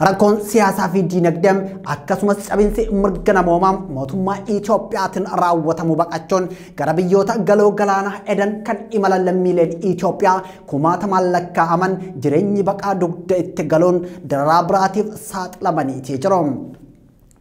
Rakkoon siyaasaa fi diinagdee akkasumas cabinsi mirga namoomaa mootummaa Itoophiyaatiin raawwatamu baqachuun gara biyyoota galoo galaana Edan kan imalan lammiileen Itoophiyaa kumaatamaan lakkaa'aman jireenyi baqaa dugda itti galuun dararaa biraatiif saaxilamanii jiru.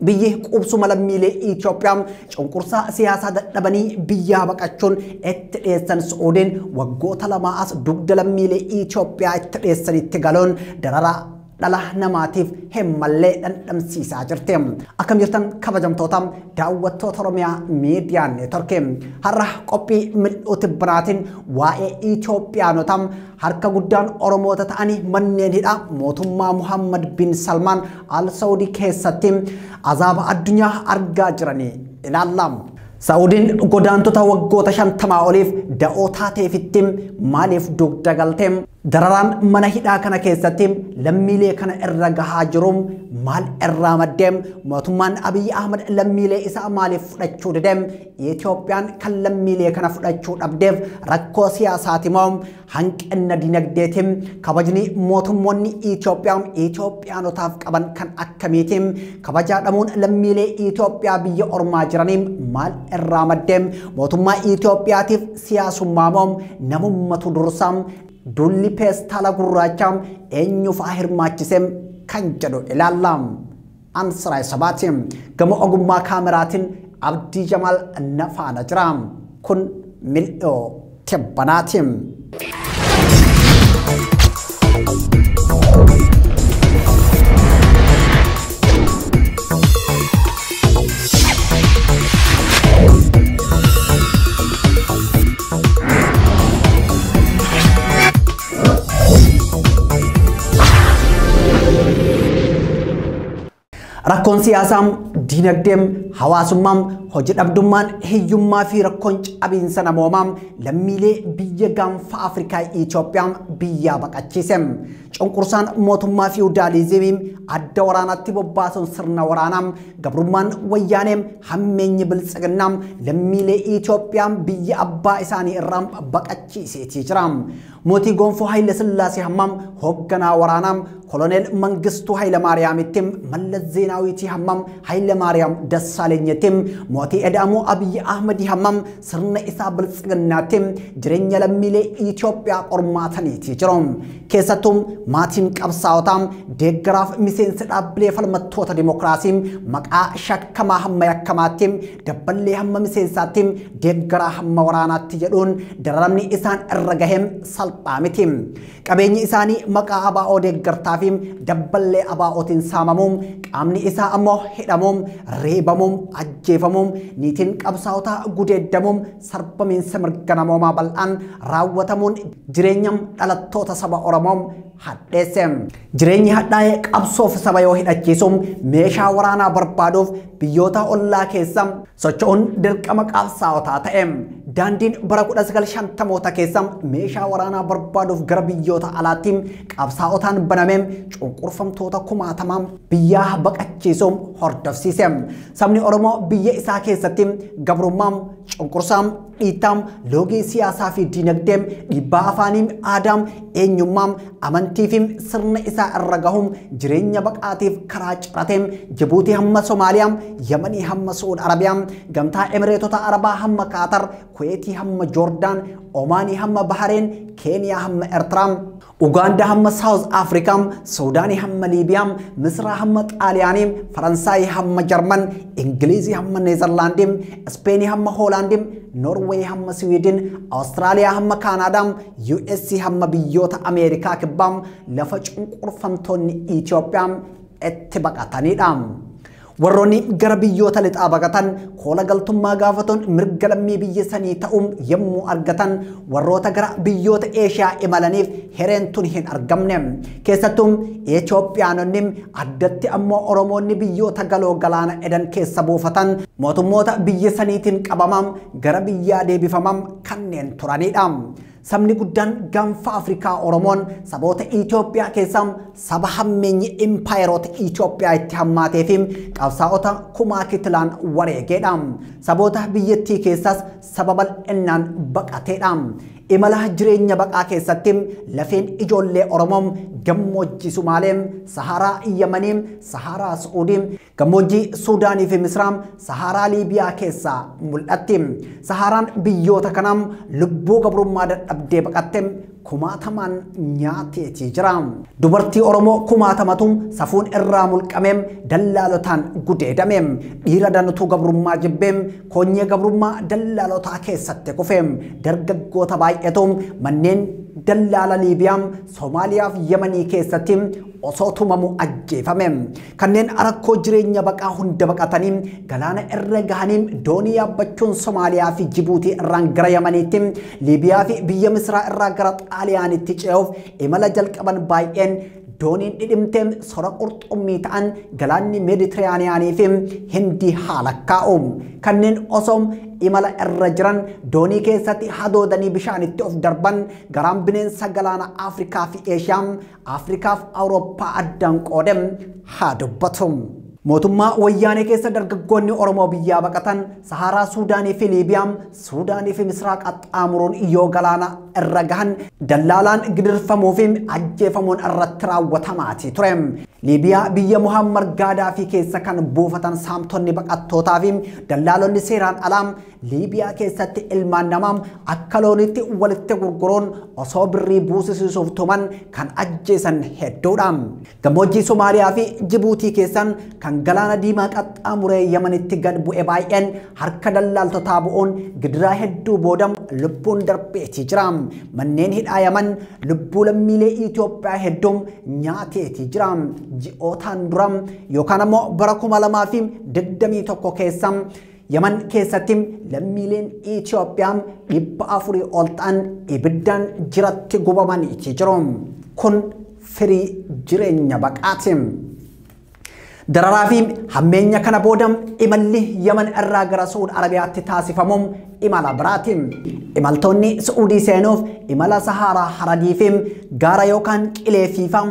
Biyyi qubsuma lammiilee Itoophiyaa cunqursaa siyaasaa dadhabanii biyyaa baqachuun itti dhiyeessan Suudiin waggoota lama as dugda lammiilee Itoophiyaa itti dhiyeessanitti galuun dararaa dhala namaatiif hemmallee dhandhamsiisaa jirti. Akkam jirtan kabajamtoota daawwattoota Oromiyaa Miidiyaa Neetworkii har'a qophii mil'uuti biraatiin waa'ee Itoophiyaanota harka guddaan Oromoota ta'anii manneen hidhaa mootummaa Muhammad bin Salmaan Al Saudii keessatti azaaba addunyaa argaa jiranii ilaalla. Saudin godaantota waggoota 50 oliif da'oo taateefitti maaliif dugda galtee dararaan mana hidhaa kana keessatti lammiilee kana irra gahaa jiru maal irraa maddee mootummaan Abiy Ahmed lammiilee isaa maaliif fudhachuu didee Itoophiyaan kan lammiilee kana fudhachuu dhabdeef rakkoo siyaasaati moo hanqina dinagdeetiin kabajni mootummoonni Itoophiyaanotaaf qaban kan akkamiitiin kabajaa dhamuun lammiilee Itoophiyaa biyya ormaa jiraniin maal irraa maddee mootummaa Itoophiyaatiif siyaasummaa moo namummatu dursaa dulli peestaala gurraachaa eenyufaa hirmaachisee kan jedhu ilaalla. Ansaraay Sabaatiin gama ogummaa kaameraatiin Abdii Jamaal nafaana jira. Kun mil'oo tibbanaatiin. Rakkoon siyaasaa dinagdee hawaasummaa hojii dhabdummaan hiyyummaa fi rakkoon cabinsa namoomaa lammiilee biyya gaanfa Afrikaa Itoophiyaa biyyaa baqachiise. Cunqursaan mootummaa fiwudaalizimii adda waraanaatti bobbaasuun sirna waraanaa gabrummaan wayyaanee hammeenyi biltsiginnaa lammiilee Itoophiyaa biyya abbaa isaanii irraa baqachiisee jira. Mootii Gonfoo Haile Sillaasee hammam hoogganaa waraanaa koloneel Mangistuu Haile Maariyaamitti Mallas Zeenaawiitii hammam Haile Maariyaam Dassaalenyitti mootii Edaamoo Abiy Ahmed hammam sirna isaa biltsiginnaatti jireenya lammiilee Itoophiyaa qormaataniiti jiru. Keessattuu maatiin qabsaa'otaa deeggaraaf miseensa dhaabbilee falmattoota dimokiraasii maqaa shakkamaa hamma yakkamaatti dabballee hamma miseensaatti deeggaraa hamma waraanaatti jedhuun dararamni isaan irra gaheem salphaa miti. Qabeenyi isaanii maqaa ABO deeggartaa fi dabballee ABOtiin saamamuun qaamni isaa ammoo hidhamuun reebamuun ajjeefamuun niitiin qabsaa'otaa gudeeddamuun sarbamiinsa mirga namoomaa bal'aan raawwatamuun jireenya dhalattoota saba Oromoo hadheesse. Jireenyi hadhaa'ee qabsoof saba yoo hidhachiisuun meeshaa waraanaa barbaaduuf biyyoota ollaa keessa socho'uun dirqama qabsaa'otaa ta'e. Daandiin bara 1950 keessa meeshaa waraanaa barbaaduuf gara biyyoota alaatti qabsaa'otaan banamee cunqurfamtoota kumaatamaan biyyaa baqachiisuun hordofsiise. Sabni Oromoo biyya isaa keessatti gabrummaa cunqursaan dhiittaam loogii siyaasaa fi dinagdee dhiibbaa afaanii aadaa eenyummaa amantii fi sirna isaa irra gahuun jireenya baqaatiif karaa cirateem Jibuutii hamma Somaaliyaa Yamanii hamma Suud Arabiyaa gamtaa Emireetota Arabaa hamma Qaatar Kuweetii hamma Joordaan Omaanii hamma Bahareen Keeniyaa hamma Eertiraa Uganda hamma South Africa Suudaanii hamma Liibiyaa Misraa hamma Xaaliyaanii Faransaayii hamma Jarman Ingilizii hamma Neezerlaandii Ispeenii hamma Hoolaandii Norway hamma Sweden Austraaliyaa hamma Kaanaadaa US hamma biyyoota Ameerikaa kibbaa lafa cunqurfamtoonni Itoophiyaa itti baqatanidha. Warroonni gara biyyoota lixaa baqatan koola galtummaa gaafatuun mirga lammii biyya sanii ta'uun yemmuu argatan warroota gara biyyoota Eeshiyaa imalaniif hereentuun hin argamne. Keessattuu Itoophiyaanonni addatti ammoo Oromoonni biyyoota galoo galaana Edan keessa buufatan mootummoota biyya saniitiin qabaman gara biyyaa deebifaman kanneen turanidha. Sabni guddaan gaanfa Afrikaa Oromoon saboota Itoophiyaa keessaa saba hammeenyi impaayerota Itoophiyaa itti hammaatee fi qabsaa'ota kumaa kitilaan wareegeedha. Saboota biyyattii keessaas saba bal'innaan baqateedha. imala jireenya baqaa keessatti lafeen ijoollee Oromoo gammoojjii Sumaalee, Saharaa Yemanii, Saharaa Suudii, gammoojjii Suudaanii fi Misraa, Saharaa Liibiyaa keessaa mul'atti. Saharaan biyyoota kanaan lubbuu gabrummaa dadhabdee baqatte kumaatamaan nyaateetii jira. Dubartii Oromoo kumaatamatu safuun irraa mulqamee dallaalotaan gudeedame. Dhiira danutuu gabrummaa jibbee koonyee gabrummaa dallaalotaa keessatti kufe. Dargaggoota baay'eetu manneen dallaala Liibiyaa, Somaaliyaa fi Yemanii keessatti osoo tumamu ajjeefame. Kanneen rakkoo jireenya baqaa hunda baqatanii galaana irra gahanii doonii yaabbachuun Somaaliyaa fi Jibuutii irraan gara Yemaniitti, Liibiyaa fi biyya Misraa irraa gara Xaaliyaanitti ce'uuf imala jalqaban baay'een dooniin dhidhimtee sora qurxummii ta'an galaanni Meeditiraaniyaanii fi Hindii haala kaa'u. Kanneen osoo imala irra jiran doonii keessatti hadoodanii bishaanitti of darban garaan bineensa galaana Afrikaa fi Eeshiyaa, Afrikaa fi Awurooppaa addaan qoode haa dubbatu. Mootummaa wayyaanee keessa dargaggoonni Oromoo biyyaa baqatan Saharaa Suudaanii fi Liibiyaa, Suudaanii fi Misraa qaxxaamuruun yoo galaana irra gahan dallaalaan gidirfamuu fi ajjeefamuun irratti raawwatamaatii ture. Liibiyaa biyya Muhammad Gaadaafii keessa kan buufatan saamtonni baqattootaa fi dallaalonni seeraan alaa Liibiyaa keessatti ilmaan namaa akka loonitti walitti gurguruun osoo birrii buusisuuf tuman kan ajjeesan hedduudha. Gammoojjii Somaaliyaa fi Jibuutii keessan kan galaana diimaa qaxxaamuree Yemanitti gad bu'e baay'een harka dallaaltotaa bu'uun gidiraa hedduu booda lubbuun darbeetii jira. Manneen hidhaa Yemen lubbuu lammiilee Itoophiyaa hedduun nyaateetii jira. Ji'ootaan dura yookaan ammoo bara 2021 keessa Yemen keessatti lammiileen Itoophiyaa 400 ol ta'an ibiddaan jiratti gubamanii jiru. Kun firii jireenya baqaati. Dararaa fi hammeenya kana booda imalli Yemen irraa gara Saudi Arabiyaatti taasifamuun imala biraati. Imaltoonni Saudii seenuuf imala Saharaa Haradii fi gaara yookaan qilee fiifaa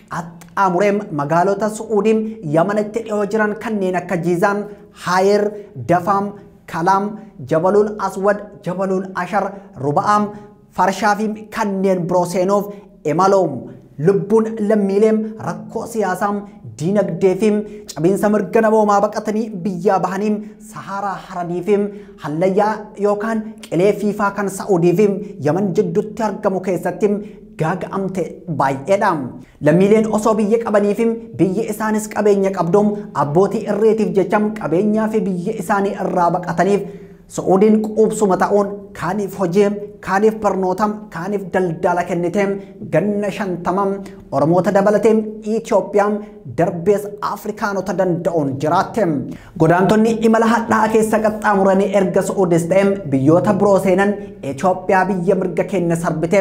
qaxxaamureem magaalota Saudii Yemenitti dhiyoo jiran kanneen akka Jiizaan, Haayir, Dafaam, Kalaam, Jabalul Aswad, Jabalul Ashar, Ruba'aam, Farshaa fi kanneen biroo seenuuf imaluum. Lubbuun lammiileem rakkoo siyaasaa diinagdee fi cabiinsa mirga namoomaa baqatanii biyyaa bahanii Saharaa Haradii fi hallayyaa yookaan qilee fiifaa kan Saudii fi Yemen jidduutti argamu keessatti gaaga'amte baay'eedha. Lammiileen osoo biyya qabanii fi biyya isaanis qabeenya qabduun abbootii irreetiif jecha qabeenyaa fi biyya isaanii irraa baqataniif Saudiin quubsuma ta'uun kaaniif hojii, kaaniif barnoota, kaaniif daldala kennite ganna 50 Oromoota dabalatee Itoophiyaa darbees Afrikaanota danda'uun jiraatte. Godaantonni imala hadhaa keessa qaxxaamuranii erga Saudis ta'e biyyoota biroo seenan Itoophiyaa biyya mirga keenya sarbite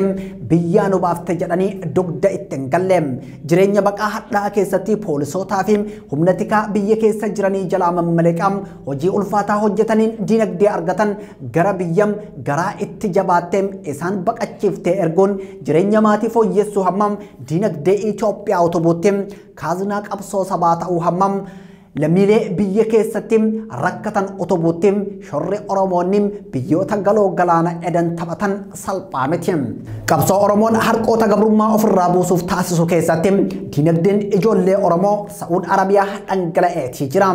biyyaa nu baafte jedhanii dugda itti hin galle. Jireenya baqaa hadhaa keessatti poolisootaa fi humna tikaa biyya keessa jiranii jalaa mammaleeqaa hojii ulfaataa hojjetaniin diinagdee argatan gara biyyam garaa itti jabaattee isaan baqachiiftee erguun jireenya maatii fooyyessuu hammam diinagdee Itoophiyaa utubuutti kaaznaa qabsoo sabaa ta'uu hammam lammiilee biyya keessatti rakkatan utubuutti shorri Oromoonni biyyoota galoo galaana edan taphatan salphaa miti. Qabsoo Oromoon harqoota gabrummaa ofirraa buusuuf taasisu keessatti diinagdeen ijoollee Oromoo Saudi Arabiyaa dhangala'eetii jira.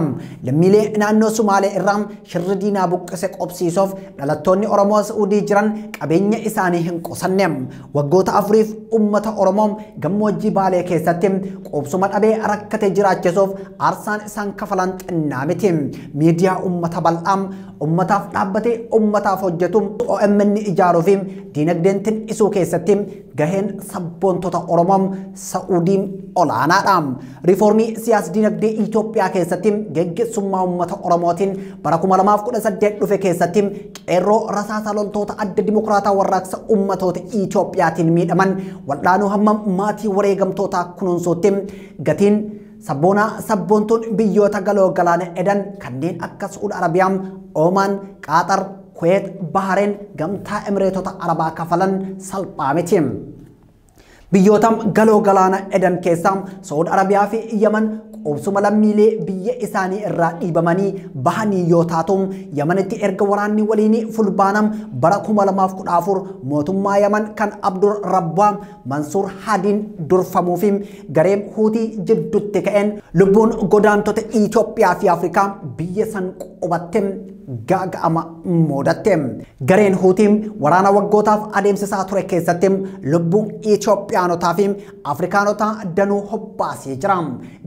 Lammiilee naannoo Sumaalee irraa shirri diinaa buqqise qobsiisuuf dhalattoonni Oromoo Saudii jiran qabeenya isaanii hin qusanne. Waggoota afuriif uummata Oromoo gammoojjii Baalee keessatti qubsuma dhabee rakkate jiraachisuuf aarsaan isaan kafalan xinnaa miti. Miidiyaa uummata bal'aam uummataaf dhaabbatee uummataaf hojjetu OMN ijaaruu fi diinagdeen isuu keessatti gaheen sabboontota Oromoo Saudiin olaanaadha. Riiformii siyaas diinagdee Itoophiyaa keessatti geggeessummaa uummata Oromootiin bara 2018 dhufe keessatti qeerroo rasaasa loltoota adda dimokiraataa warraaqsa uummatoota Itoophiyaatiin miidhaman wal'aanuu hammam maatii wareegamtootaa kunuunsuutti gatiin sabboontuun biyyoota galoo galaana edan kanneen akka Saudi Arabiyaa, Oman, Qaaxar, Kuwait, Bahareen, Gamtaa Emireetota Arabaa kafalan salphaa miti. Biyyootam galoo galaana Eden keessaa Saudi Arabiyaa fi Yemen qubsuma lammiilee biyya isaanii irraa dhiibamanii bahanii yoo taatum Yemenitti erga waraanni waliin fulbaanam bara 2014 mootummaa Yemen kan Abdur Rabbaa Mansuur Hadiin durfamuufi gareem Huutii jidduutti ka'een lubbuun godaantota Itoophiyaa fi Afrikaa biyya san qubatte gaaga'ama muudatte. Gareen Huutiin waraana waggootaaf adeemsisaa ture keessatti lubbuun Itoophiyaanotaa fi Afrikaanotaa danuu hobbaasee jira.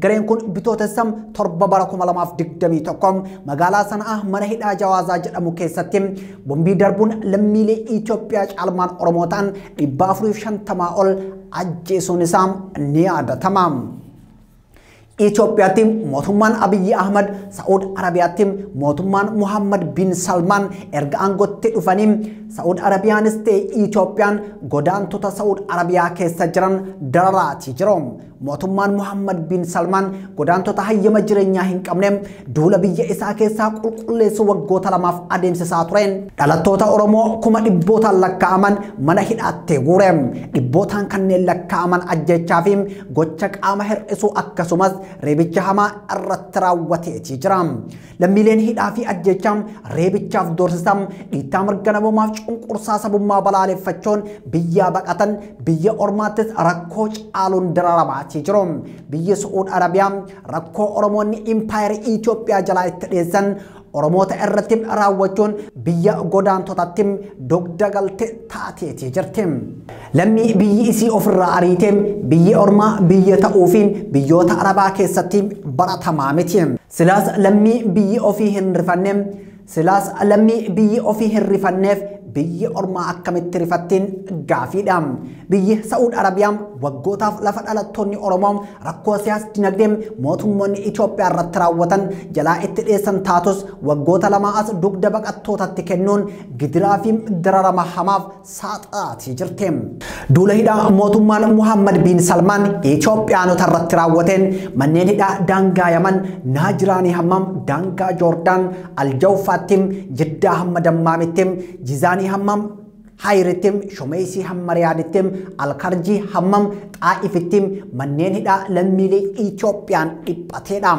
Gareen kun bitootessa torba bara 2021 magaalaa Sana'aa mana hidhaa Jawaazaa jedhamu keessatti bombii darbuun lammiilee Itoophiyaa caalmaan Oromootaan 450 ol ajjeesuun isaa ni yaadatama. Itoophiyaatti mootummaan Abiy Ahmad, Saudi Arabiyaatti mootummaan Muhammad bin Salman erga aangootti dhufanii Saudi Arabiyaanis ta'e Itoophiyaan godaantota Saudi Arabiyaa keessa jiran dararaa jiru. Mootummaan Muhammad bin Salman godaantota hayyama jireenyaa hin qabne duula biyya isaa keessaa qulqulleessuu waggoota lamaaf adeemsisaa tureen dhalattoota Oromoo kuma dhibbootaan lakkaa'aman mana hidhaatti guure. Dhibbootaan kanneen lakkaa'aman ajjechaa fi gocha qaama hir'isuu akkasumas reebicha hamaa irratti raawwatee jira. Lammiileen hidhaa fi ajjechaa reebichaaf doorsisa dhiittaa mirga namoomaaf cunqursaa sabummaa balaaleffachuun biyyaa baqatan biyya ormaattis rakkoo caaluun dararamaa jiru. Biyya Saudi Arabiyaa rakkoo Oromoonni impaayera Itoophiyaa jalaa itti dhiyeessan Oromoota irratti raawwachuun biyya godaantotatti dogda galte taatee jirti. Lammii biyyi isii ofirraa ariitee biyya ormaa biyya ta'uufiin biyyoota Arabaa keessatti baratamaa miti. Silaas lammii biyyi ofii hin rifanneef biyyi ormaa akkamitti rifattiin gaafiidha. Biyyi Saudi Arabiyaa waggootaaf lafa dhalattoonni Oromoo rakkoo siyaas dinagdee mootummoonni Itoophiyaa irratti raawwatan jalaa itti dhiyeessan taatus waggoota lamaa as dugda baqattootatti kennuun gidiraa fi dararama hamaaf saaxilamaa jirti. Duula hidhaa mootummaan Muhammad bin Salman Itoophiyaanota irratti raawwateen manneen hidhaa daangaa Yemen Naajiraanii hammam daangaa Joordaan Aljawfaatti Jiddaa hamma Dammaamitti Jizaanii hammam Hayrittim Shumeesii hamma Riyaadittim Alkarjii hammam Xaa'ifittim manneen hidhaa lammiilee Itoophiyaan dhiphateedha.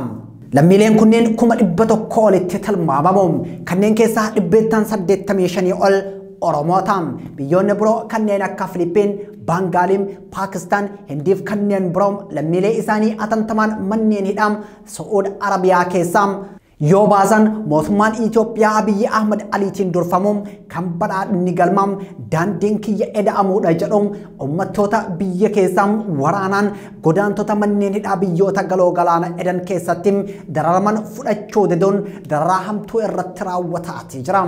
Lammiileen kunneen 100 olitti tilmaamamu. Kanneen keessaa 85 ol Oromoota. Biyyoonni biroo kanneen akka Filipiin, Bangaaliin, Paakistaan, Hindiif kanneen biroo lammiilee isaanii atantamaan manneen hidhaa Saudi Arabiyaa keessaa yoo baasan mootummaan Itoophiyaa Abiy Ahmad Aliitiin durfamuun kan badhaadhinni galmaam daandiin kiyya eda'amuudha jedhuun uummattoota biyya keessaa waraanaan godaantota manneen hidhaa biyyoota galoo galaana Eden keessatti dararaman fudhachuu diduun dararaa hamtuu irratti raawwataa jira.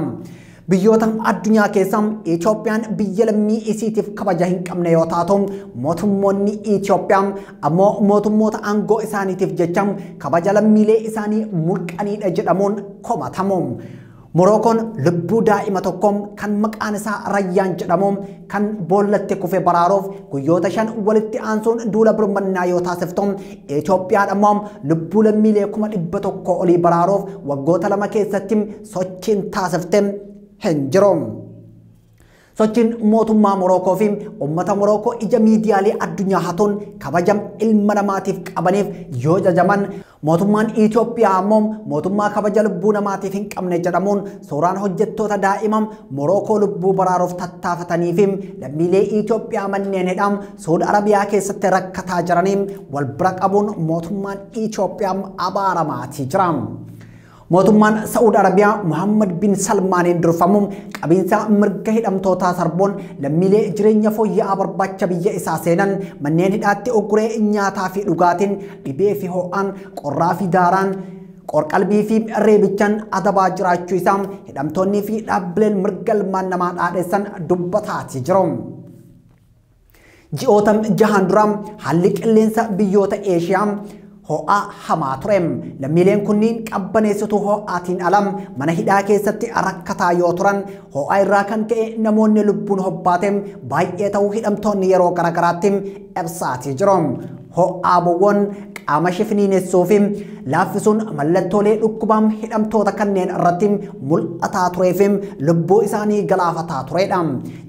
Biyyoota addunyaa keessaa Itoophiyaan biyya lammii isiitiif kabaja hin qabne yoo taatu mootummoonni Itoophiyaa ammoo mootummoota aangoo isaaniitiif jecha kabaja lammiilee isaanii mulqaniidha jedhamuun komatamu. Morookoon lubbuu daa'ima tokko kan maqaan isaa Rayyaan jedhamu kan boollatti kufe baraaruuf guyyoota 5 walitti aansuun duula birmannaa yoo taasiftu Itoophiyaan ammoo lubbuu lammiilee 100 olii baraaruuf waggoota 2 keessatti sochiin taasifte Henjirom. Sochiin mootummaa Morookoo fi uummata Morookoo ija miidiyaalee addunyaa hatuun kabajam ilma namaatiif qabaniif yoo jajaman mootummaan Itoophiyaa ammoo mootummaa kabaja lubbuu namaatiif hin qabne jedhamuun suuraan hojjettoota daa'ima Morookoo lubbuu baraaruuf tattaafatanii fi lammiilee Itoophiyaa manneen hidhaa Saudi Arabiyaa keessatti rakkataa jiraniin wal bira qabuun mootummaan Itoophiyaa abaaramaa jira. Mootummaan Saudi Arabiyaa Muhammad bin Salmaaniin durfamuun qabiinsa mirga hidhamtootaa sarbuun lammiilee jireenya fooyya'aa barbaacha biyya isaa seenan manneen hidhaatti oguree nyaataa fi dhugaatiin dhibee fi ho'aan qorraa fi daaraan qorqalbii fi reebichaan adabaa jiraachuu isaa hidhamtoonni fi dhaabbileen mirga ilmaan namaa dhaadheessan dubbataa jiru. Ji'oota 6 dura haalli qilleensa biyyoota Eeshiyaa ho'a hamaa ture. Lammiileen kunniin qabbaneessituu ho'aatiin alam mana hidhaa keessatti rakkataa yoo turan ho'a irraa kan ka'e namoonni lubbuun hobbaate baay'ee ta'uu hidhamtoonni yeroo garagaraatti ibsaa jiru. ho'aabowwan qaama shifniinessuu fi laaffisuun mallattoolee dhukkubaam hidhamtoota kanneen irratti mul'ataa turee fi lubbuu isaanii galaafataa turedha.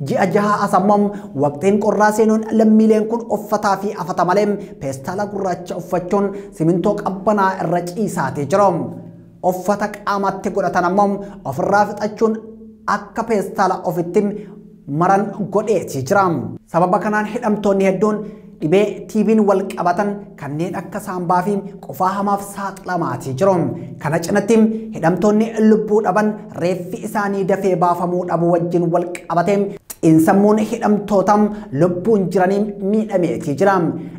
Ji'a jaha asammam waqtiin qorraa seenuun lammiileen kun uffataa fi afata malee peestaala gurraacha uffachuun simintoo qabbanaa irra ciisaatee jiru. Uffata qaamatti godhatan ammoo ofirraa fixachuun akka peestaala ofitti maran godheetii jira. Sababa kanaan hidhamtoonni hedduun dhibee TB'n wal qabatan kanneen akka saambaa fi qufaa hamaaf saaxilamaati jiru. Kana cinatti hidhamtoonni lubbuu dhaban reeffi isaanii dafee baafamuu dhabu wajjin wal qabatee xiinsammuun hidhamtootaa lubbuun jiranii miidhameetii jira.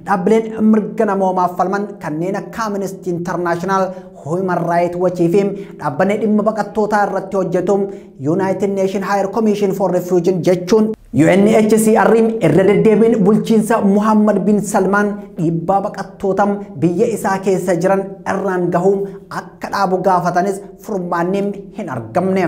Dhaabbileen mirga namoomaaf falman kanneen akka Amnesty International, Human Rights Watch fi dhaabbanni dhimma baqattootaa irratti hojjetu United Nations High Commission for Refugees jechuun UNHCR irra deddeebiin bulchiinsa Muhammad bin Salman dhiibbaa baqattootaa biyya isaa keessa jiran irraan gahuun akka dhaabu gaafatanis furmaanni hin argamne.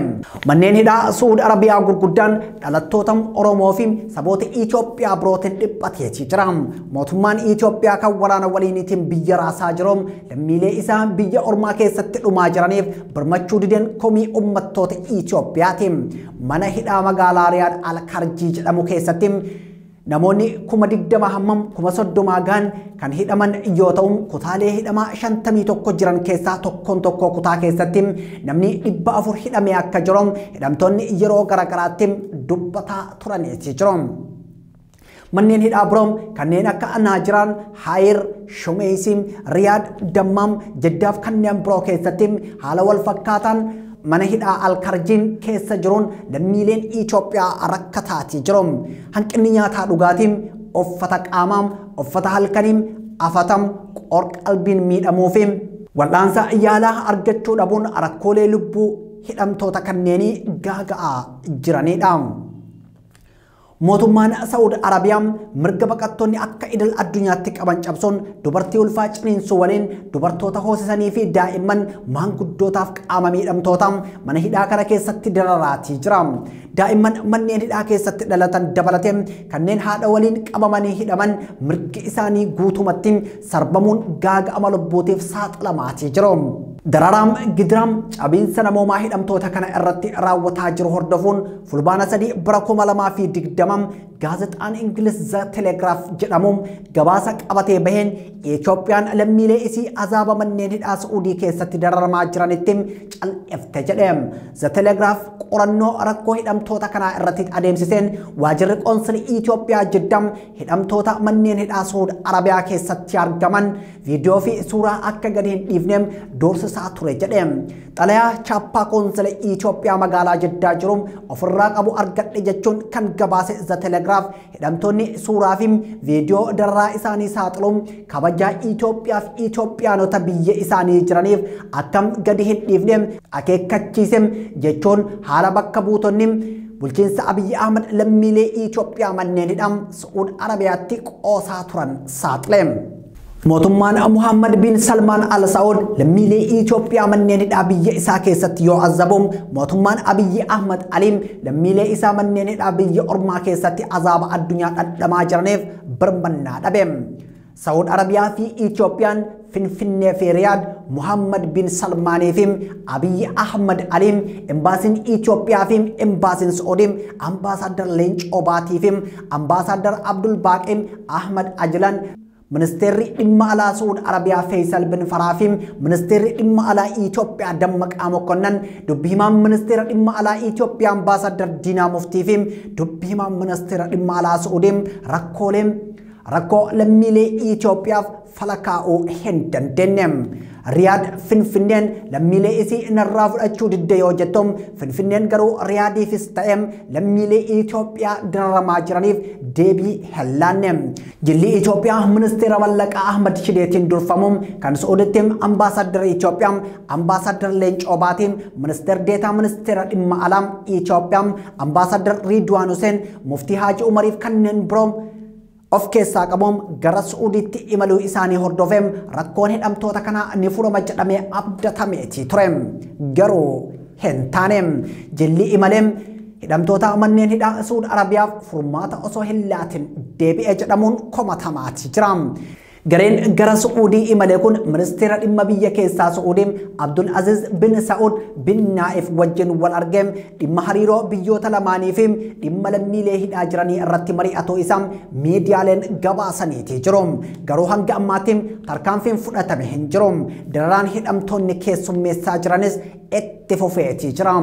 Manneen hidhaa Saudi Arabiyaa gurguddaan dhalattoota Oromoo fi saboota Itoophiyaa birootiin dhiphateetii jira. Mootummaan Itoophiyaa kan waraana waliiniitiin biyya raasaa jiru lammiilee isaa biyya ormaa keessatti dhumaa jiraniif birmachuu dideen komii uummattoota Itoophiyaati. Mana hidhaa magaalaa Riyaad Al-Karjii jedhamu keessatti namoonni 20 hammam 30 gaan kan hidhaman yoo ta'u kutaalee hidhamaa 51 jiran keessaa tokko kutaa keessatti namni 400 hidhamee akka jiru hidhamtoonni yeroo garagaraatti dubbataa turaniiti jiru. Manneen hidhaa biroon kanneen akka Naajiraan, Hayir, Shumeesii, Riyaad, Dammaam, Jeddaaf kanneen biroo keessatti haala wal fakkaataan mana hidhaa Al-Karjiin keessa jiruun lammiileen Itoophiyaa rakkataati jiru. Hanqinni nyaataa dhugaatiin uffata qaamaam, uffata halkaniim, afatam, qorqalbiin miidhamuu fi wal'aansa yaalaa argachuu dhabuun rakkoolee lubbuu hidhamtoota kanneenii gaaga'aa jiranidha. Mootummaan Saudi Arabiyaa mirga baqattoonni akka idil addunyaatti qaban cabsuun dubartii ulfaa ciniinsuu waliin dubartoota hoosisanii fi daa'imman maanguddootaaf qaama miidhamtoota mana hidhaa kana keessatti dararaatii jira. Daa'imman manneen hidhaa keessatti dhalatan dabalatee kanneen haadha waliin qabamanii hidhaman mirgi isaanii guutumatti sarbamuun gaaga'ama lubbuutiif saaxilamaatii jiru. Dararaam Gidiraam cabiinsa namoomaa hidhamtoota kana irratti raawwataa jiru hordofuun fulbaana 3 bara 2020 gaazexaan Ingiliz The Telegraph jedhamuun gabaasa qabatee baheen Itoophiyaan lammiilee isii azaaba manneen hidhaa Saudii keessatti dararamaa jiranitti cal'ifte jedhe. The Telegraph qorannoo rakkoo hidhamtoota kanaa irratti adeemsiseen waajjirri qoonsilii Itoophiyaa Jiddaa hidhamtoota manneen hidhaa Saudi Arabiyaa keessatti argaman viidiyoo fi suuraa akka gadi hin dhiifneem doorsisaa ture jedhe. Xalayaa chaappaa qoonsilii Itoophiyaa magaalaa Jiddaa jiru ofirraa qabu argadhe jechuun kan gabaase The Telegraph hidhamtoonni suuraa fi viidiyoo dararaa isaanii saaxiluun kabajaa Itoophiyaa fi Itoophiyaanota biyya isaanii jiraniif akkam gadi hin dhiifneem akeekkachiisem jechuun haala bakka buutonni bulchiinsa Abiy Ahmed lammiilee Itoophiyaa manneen hidhaa Saudi Arabiyaatti qoosaa turan saaxile. Mootummaan Muhammad bin Salman Al Saud lammiilee Itoophiyaa manneen hidhaa biyya isaa keessatti yoo azabuun mootummaan Abiy Ahmed Aliim lammiilee isaa manneen hidhaa biyya ormaa keessatti azaaba addunyaa dhadhamaa jiraniif birmannaa dhabe. Saudi Arabiyaa fi Itoophiyaan Finfinnee fi Riyaad Muhammad bin Salmaanii fi Abiy Ahmed Aliim embaasiin Itoophiyaa fi embaasiin Saudii ambaasaadar Leencoo Baatii fi ambaasaadar Abdul Baaqii Ahmed Ajlan Ministeerri dhimma alaa Saudi Arabiyaa Faisal bin Faraafi Ministeerri dhimma alaa Itoophiyaa Dammaqaa Mokonnan dubbii himaan Ministeera dhimma alaa Itoophiyaa ambaasaadar Diinaa Muftii fi dubbii himaan Ministeera dhimma alaa Saudii rakkoo lammiilee Itoophiyaaf falakaa'uu hin dandeenye. Riyaad Finfinneen lammiilee isii narraa fudhachuu didde yoo jettu Finfinneen garuu Riyaadiifis ta'e lammiilee Itoophiyaa dararamaa jiraniif deebii hin laanne. Jilli Itoophiyaa Ministeera Mallaqaa Ahmad Shideetiin durfamuun kan Saudittii ambaasaadar Itoophiyaa ambaasaadar Leencoo Baatiin Ministeera Deetaa Ministeera dhimma alaa Itoophiyaa ambaasaadar Ridwaan Huseen Muftii Haaji Umariif kanneen biroo of keessaa qabuun gara Saaudiitti imaluu isaanii hordofeem rakkoon hidhamtoota kanaa ni furama jedhamee abdatameetii ture. Garuu hin taane jilli imaleem hidhamtoota manneen hidhaa Saudi Arabiyaaf furmaata osoo hin laatin deebi'ee jedhamuun komatamaati jira. Gareen gara Suudii imale kun ministeera dhimma biyya keessaa Suudiin Abdul Aziz bin Saud bin Naif wajjin wal argee dhimma hariiroo biyyoota lamaanii fi dhimma lammiilee hidhaa jiranii irratti mari'atoo isaa miidiyaaleen gabaasaniiti jiru. Garuu hanga ammaatti tarkaanfiin fudhatame hin jiru. Dararaan hidhamtoonni keessummeessaa jiranis itti fufeetii jira.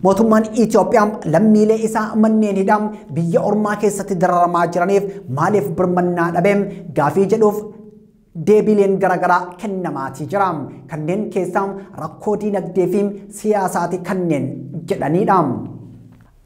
Mootummaan Itoophiyaa lammiilee isaa manneen hidhaa biyya ormaa keessatti dararamaa jiraniif maaliif birmannaa dhabe gaafii jedhuuf deebileen garagaraa kennamaatii jira. Kanneen keessaa rakkoo diinagdee fi siyaasaati kanneen jedhanidha.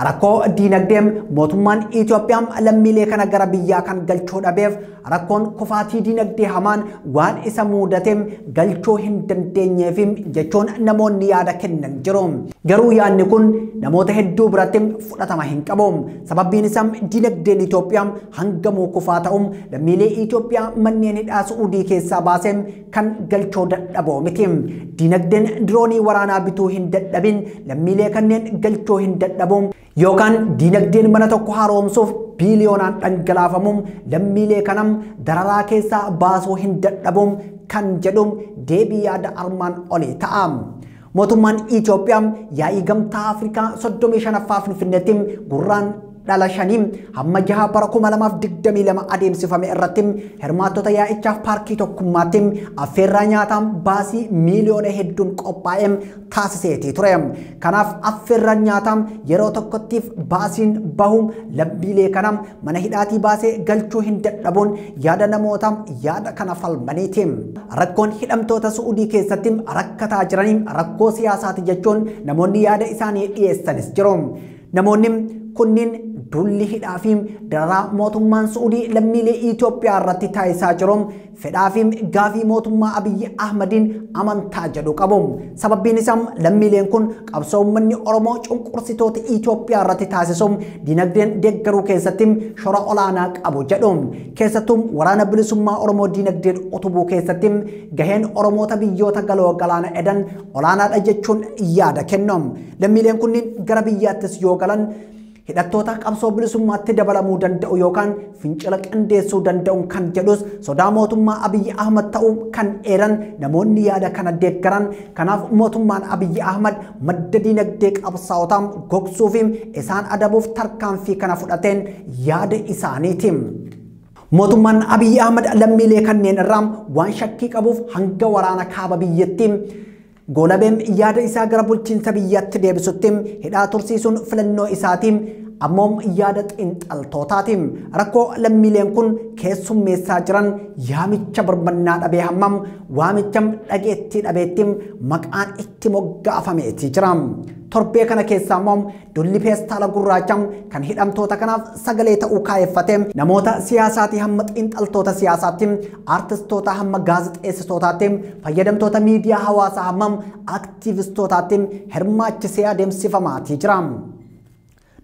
Rakkoo diinagdee mootummaan Itoophiyaa lammiilee kana gara biyyaa kan galchuu dhabeef rakkoon kufaatii diinagdee hamaan waan isa mudate galchuu hin dandeenyeef jechuun namoonni yaada kennan jiru. Garuu yaadni kun namoota hedduu biratti fudhatama hin qabu. Sababbiin isaa diinagdeen Itoophiyaa hangamuu kufaa ta'uun lammiilee Itoophiyaa manneen hidhaa Suudii keessaa baasee kan galchuu dadhaboo miti. Diinagdeen diroonii waraanaa bituu hin dadhabin lammiilee kanneen galchuu hin dadhabu. Yookaan diinagdeen mana tokko haaromsuuf biiliyoonaan dhangalaafamuun lammiilee kanam dararaa keessaa baasuu hin dadhabuun kan jedhu deebii yaada armaan olii ta'a. Mootummaan Itoophiyaa yaa'ii gamtaa Afrikaa 35ffaa Finfinneetti gurraan dhala shanii hamma 6 bara 2022 adeemsifame irratti hirmaattota yaa'ichaaf paarkii tokkummaatti affeerraa nyaataa baasii miiliyoona hedduun qophaa'e taasiseetii ture. Kanaaf affeerraa nyaataa yeroo tokkottiif baasiin bahu lammiilee kana mana hidhaatii baasee galchuu hin dadhabuun yaada namoota yaada kana falmaniiti. Rakkoon hidhamtoota Suudii keessatti rakkataa jiranii rakkoo siyaasaati jechuun namoonni yaada isaanii dhiyeessanis jiru. Namoonni kunniin dulli hidhaa fi dararaa mootummaan Suudii lammiilee Itoophiyaa irratti taasisaa jiru fedhaa fi gaafii mootummaa Abiyyi Ahmadiin amantaa jedhu qabu. Sababbiin isaa lammiileen kun qabsoo uummanni Oromoo cunqursitoota Itoophiyaa irratti taasisuun dinagdeen deeggaruu keessatti shoora olaanaa qabu jedhu. Keessattuu waraana bilisummaa Oromoo dinagdeen utubuu keessatti gaheen Oromoota biyyoota galoo galaana edan olaanaadha jechuun yaada kennu. Lammiileen kunniin gara biyyaattis yoo galan hidhattoota qabsoo bilisummaatti dabalamuu danda'u yookaan fincila qindeessuu danda'u kan jedhus sodaa mootummaa Abiyyi Ahmad ta'uu kan eeran namoonni yaada kana deeggaran. Kanaaf mootummaan Abiyyi Ahmad madda diinagdee qabsaa'otaa gogsuuf isaan adabuuf tarkaanfii kana fudhateen yaada isaaniiti. Mootummaan Abiyyi Ahmad lammiilee kanneen irraa waan shakkii qabuuf hanga waraana kaaba biyyattii Golabem yaada isaa gara bulchiinsa biyyaatti deebisutti hidhaa tursiisuun filannoo isaatiin ammoom yaada xiinxaltootaatiin rakkoo lammiileen kun keessummeessaa jiran yaamicha birmannaa dhabee hammam waamicha dhageettii dhabeetti maqaan itti moggaafameetii jira. Torbee kana keessaa immoo dulli peestaala gurraacha kan hidhamtoota kanaaf sagalee ta'uu kaayeffate namoota siyaasaatii hamma xiinxaltoota siyaasaatti artistoota hamma gaazexeessitootaatti fayyadamtoota miidiyaa hawaasaa hamma aktiivistootaatti hirmaachisee adeemsifamaatii jira.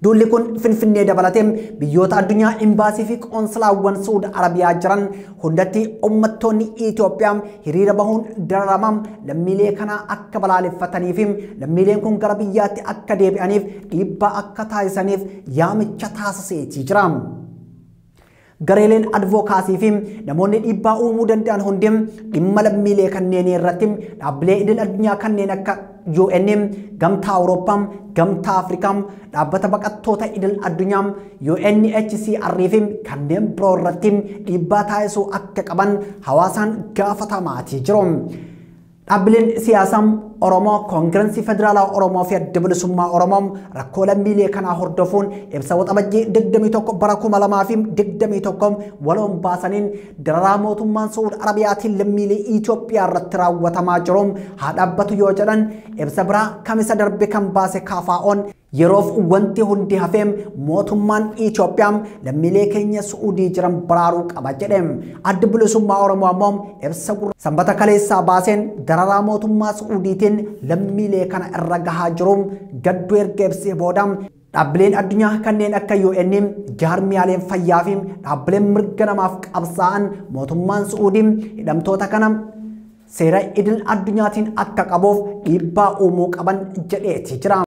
Dulli kun Finfinnee dabalatee biyyoota addunyaa imbaasii fi qoonsilaawwan Suudi Arabiyaa jiran hundatti uummattoonni Itoophiyaa hiriira bahuun dararaman lammiilee kana akka balaaleffatanii fi lammiileen kun gara biyyaatti akka deebi'aniif dhiibbaa akka taasisaniif yaamicha taasiseetii jira. Gareeleen advokaasii fi namoonni dhiibbaa uumuu danda'an hundi dhimma lammiilee kanneen irratti dhaabbilee idil addunyaa kanneen akka UN, Gamtaa Awurooppaa, Gamtaa Afrikaa, dhaabbata baqattoota idil addunyaa, UNHCR fi kanneen biroo irratti dhiibbaa taasisuu akka qaban hawaasaan gaafatamaatii jiru. Dhaabbileen siyaasaa Oromoo Koongirensii Federaalaa Oromoo fi Adda Bilisummaa Oromoo rakkoo lammiilee kanaa hordofuun ibsa waxabajjii 21 bara 2021 waloon baasaniin dararaa mootummaan Suudi Arabiyaatiin lammiilee Itoophiyaa irratti raawwatamaa jiru haa dhaabbatu yoo jedhan ibsa biraa kamisa darbe kan baase KFO'n yeroof wanti hundi hafeem mootummaan Itoophiyaa lammiilee keenya Suudii jiran baraaruu qaba jedhe. Adda Bilisummaa Oromoo ammoo ibsa sanbata kaleessaa baaseen dararaa mootummaa Suudiitiin lammiilee kana irra gahaa jiru gadduu erga ibsee booda dhaabbileen addunyaa kanneen akka UN, jaarmiyaaleen fayyaa fi dhaabbileen mirga namaaf qabsaa'an mootummaan Suudii hidhamtoota kana seera idil addunyaatiin akka qabuuf dhiibbaa uumuu qaban jedheetii jira.